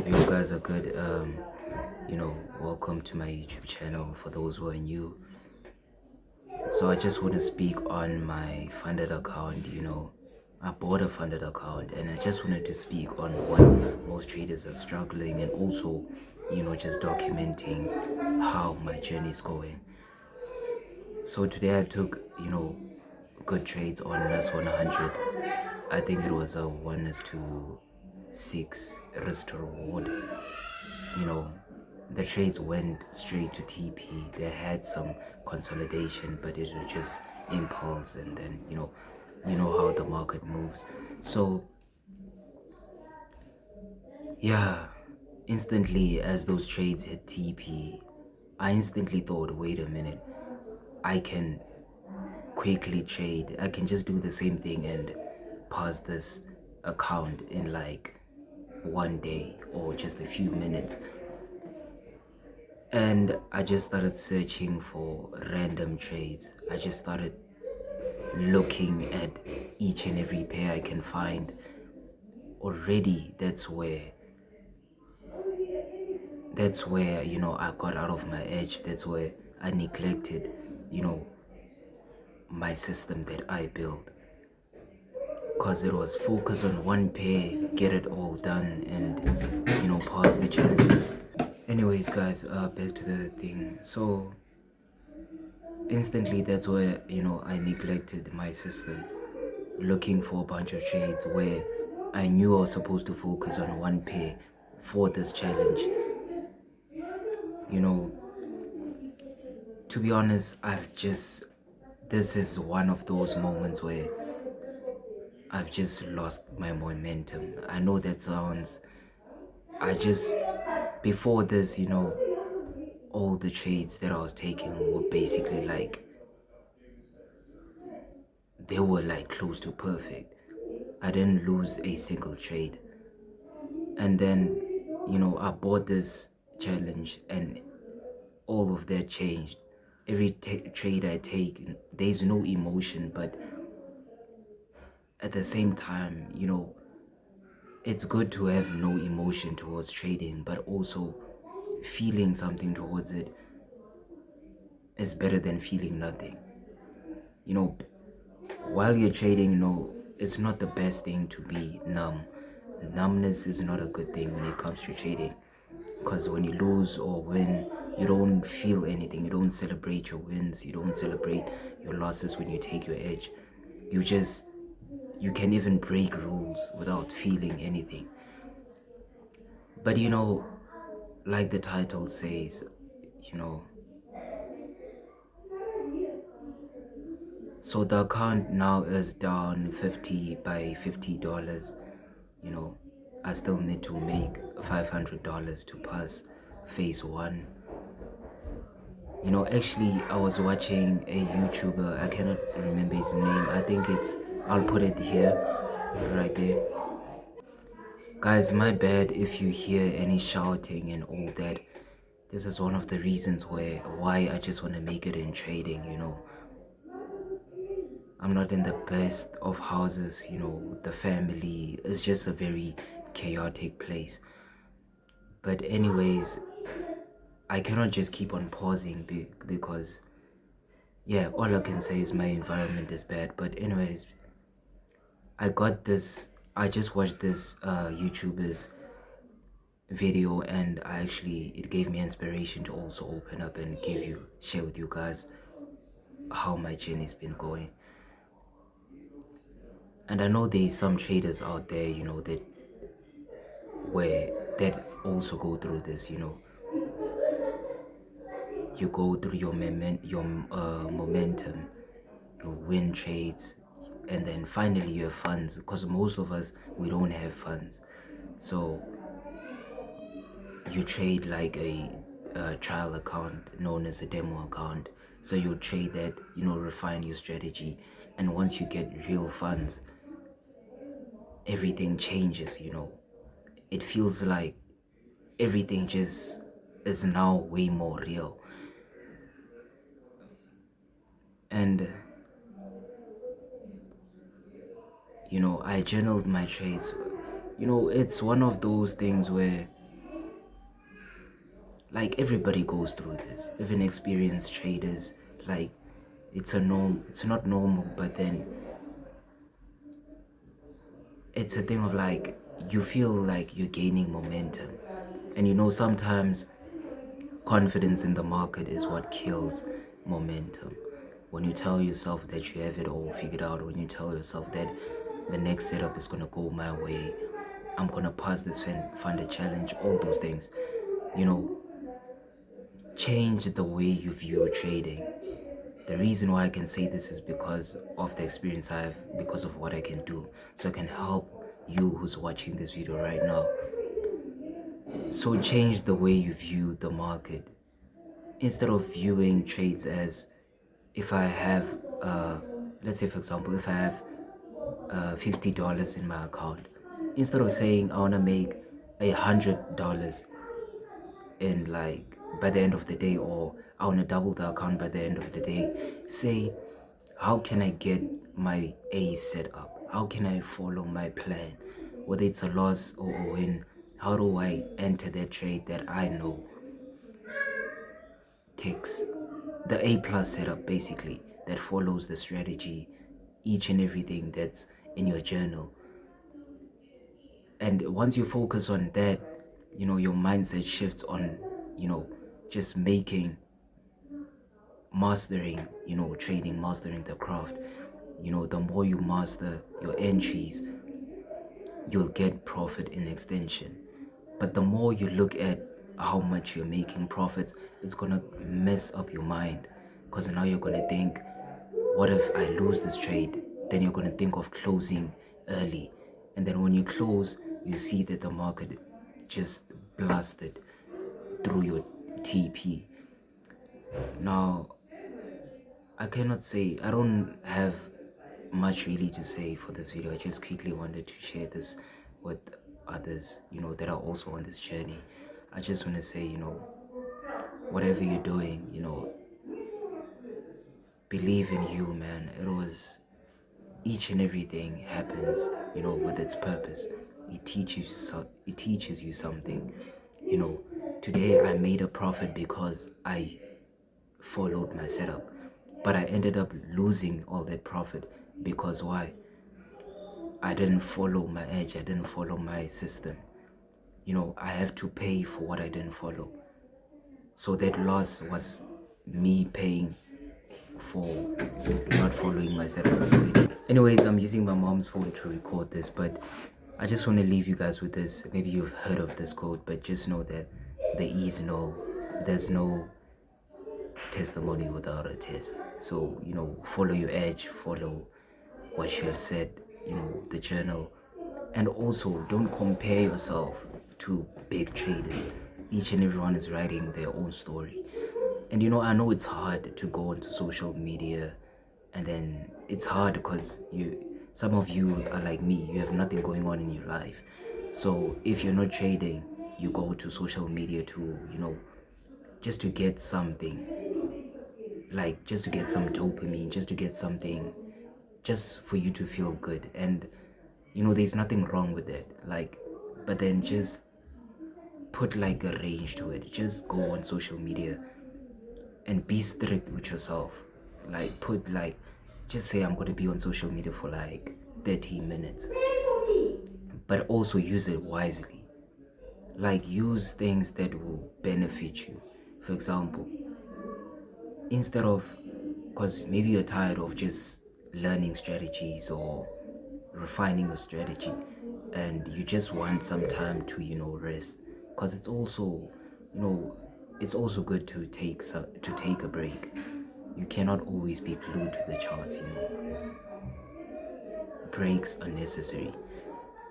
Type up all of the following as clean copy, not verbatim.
hope you guys are good. Welcome to my YouTube channel for those who are new. So I just want to speak on my funded account. I bought a funded account and I just wanted to speak on what most traders are struggling, and also, just documenting how my journey is going. So today I took, good trades on NAS 100. I think it was a 1:6 risk to reward. you know the trades went straight to TP. They had some consolidation, but it was just impulse, and then how the market moves. So yeah, instantly as those trades hit TP, I instantly thought, wait a minute, I can quickly trade. I can just do the same thing and pause this account in like one day or just a few minutes. And I just started searching for random trades. I just started looking at each and every pair I can find. Already that's where I got out of my edge. That's where I neglected you know my system that I built, because it was focus on one pair, get it all done, and pause the challenge. Anyways, guys, back to the thing. So instantly, that's where I neglected my system, looking for a bunch of trades where I knew I was supposed to focus on one pair for this challenge. you know to be honest, this is one of those moments where I've just lost my momentum. I know that sounds, I just, before this, all the trades that I was taking were basically like, they were like close to perfect. I didn't lose a single trade. And then, I bought this challenge and all of that changed. Every trade I take, there's no emotion, but at the same time, it's good to have no emotion towards trading, but also feeling something towards it is better than feeling nothing. You know, while you're trading, it's not the best thing to be numb. Numbness is not a good thing when it comes to trading, because when you lose or win, you don't feel anything. You don't celebrate your wins. You don't celebrate your losses when you take your edge. You can even break rules without feeling anything. But like the title says, you know so the account now is down 50 by $50. I still need to make $500 to pass phase one. Actually, I was watching a YouTuber. I cannot remember his name. I think I'll put it here, right there. Guys, my bad if you hear any shouting and all that. This is one of the reasons why I just want to make it in trading. I'm not in the best of houses. The family is just a very chaotic place. But anyways, I cannot just keep on pausing because, yeah, all I can say is my environment is bad. But anyways, I just watched this YouTuber's video, and it gave me inspiration to also open up and share with you guys how my journey's been going. And I know there's some traders out there, that also go through this. You go through your momentum, you win trades, and then finally you have funds, because most of us, we don't have funds. So you trade like a trial account known as a demo account. So you trade that, refine your strategy, and once you get real funds, everything changes. It feels like everything just is now way more real. And I journaled my trades. It's one of those things where Like everybody goes through this, even experienced traders. Like it's not normal, but then it's a thing of like you feel like you're gaining momentum. And sometimes confidence in the market is what kills momentum. When you tell yourself that you have it all figured out, when you tell yourself that the next setup is gonna go my way, I'm gonna pass this funded challenge, all those things, you know, change the way you view trading. The reason why I can say this is because of the experience I have, because of what I can do. So I can help you who's watching this video right now. So change the way you view the market. Instead of viewing trades as, if I have, let's say for example, if I have $50 in my account, instead of saying I want to make $100 in like by the end of the day, or I want to double the account by the end of the day, say, how can I get my A set up? How can I follow my plan? Whether it's a loss or a win, how do I enter that trade that I know takes the A plus setup, basically, that follows the strategy, each and everything that's in your journal. And once you focus on that, your mindset shifts on, just mastering, trading, mastering the craft. The more you master your entries, you'll get profit in extension. But the more you look at how much you're making profits, it's gonna mess up your mind. Because now you're gonna think, what if I lose this trade? Then you're gonna think of closing early. And then when you close, you see that the market just blasted through your TP. Now, I cannot say, I don't have much really to say for this video. I just quickly wanted to share this with others, that are also on this journey. I just want to say, whatever you're doing, believe in you, man. Each and everything happens, with its purpose. It teaches you something. Today I made a profit because I followed my setup, but I ended up losing all that profit because why? I didn't follow my edge. I didn't follow my system. I have to pay for what I didn't follow. So that loss was me paying for not following my setup. Anyways, I'm using my mom's phone to record this, but I just want to leave you guys with this. Maybe you've heard of this quote, but just know that there's no testimony without a test. So, follow your edge, follow what you have said, the journal. And also, don't compare yourself to big traders. Each and everyone is writing their own story. And I know it's hard to go onto social media, and then it's hard because some of you are like me, you have nothing going on in your life. So if you're not trading, you go to social media to, just to get something, like just to get some dopamine, just to get something, just for you to feel good. And there's nothing wrong with it, like, but then just put like a range to it. Just go on social media and be strict with yourself. Like, just say I'm going to be on social media for like 30 minutes, but also use it wisely. Like, use things that will benefit you. For example, instead of, because maybe you're tired of just learning strategies or refining a strategy, and you just want some time to rest, because it's also it's also good to take a break. You cannot always be glued to the charts. Breaks are necessary,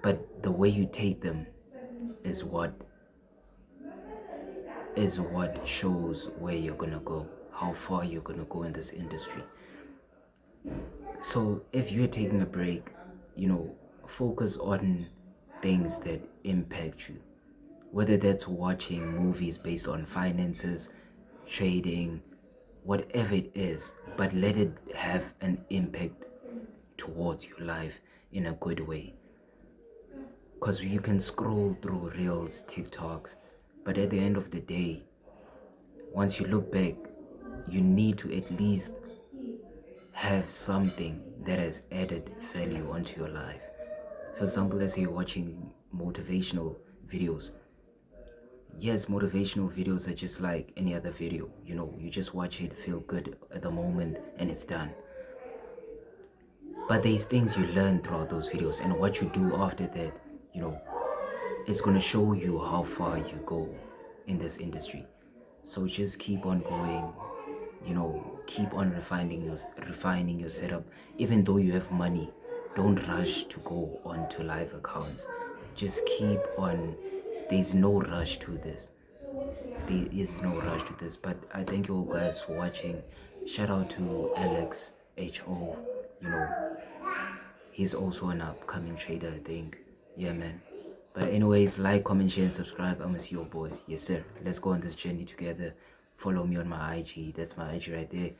but the way you take them is what shows where you're gonna go, how far you're gonna go in this industry. So if you're taking a break, focus on things that impact you, whether that's watching movies based on finances, trading, whatever it is, but let it have an impact towards your life in a good way. Because you can scroll through reels, TikToks, but at the end of the day, once you look back, you need to at least have something that has added value onto your life. For example, let's say you're watching motivational videos. Yes, motivational videos are just like any other video. You just watch it, feel good at the moment, and it's done. But there's things you learn throughout those videos, and what you do after that, it's gonna show you how far you go in this industry. So just keep on going, keep on refining your setup. Even though you have money, don't rush to go onto live accounts. Just keep on. There's no rush to this. There is no rush to this. But I thank you all guys for watching. Shout out to Alex HO. He's also an upcoming trader, I think. Yeah, man. But anyways, like, comment, share, and subscribe. I'ma see your boys. Yes, sir. Let's go on this journey together. Follow me on my IG. That's my IG right there.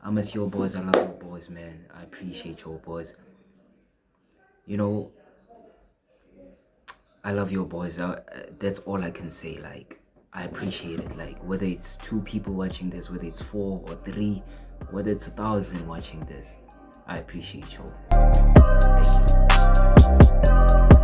I'ma see your boys. I love your boys, man. I appreciate your boys. I love your boys. That's all I can say. Like, I appreciate it. Like, whether it's 2 people watching this, whether it's 4 or 3, whether it's 1,000 watching this, I appreciate you. Thank you.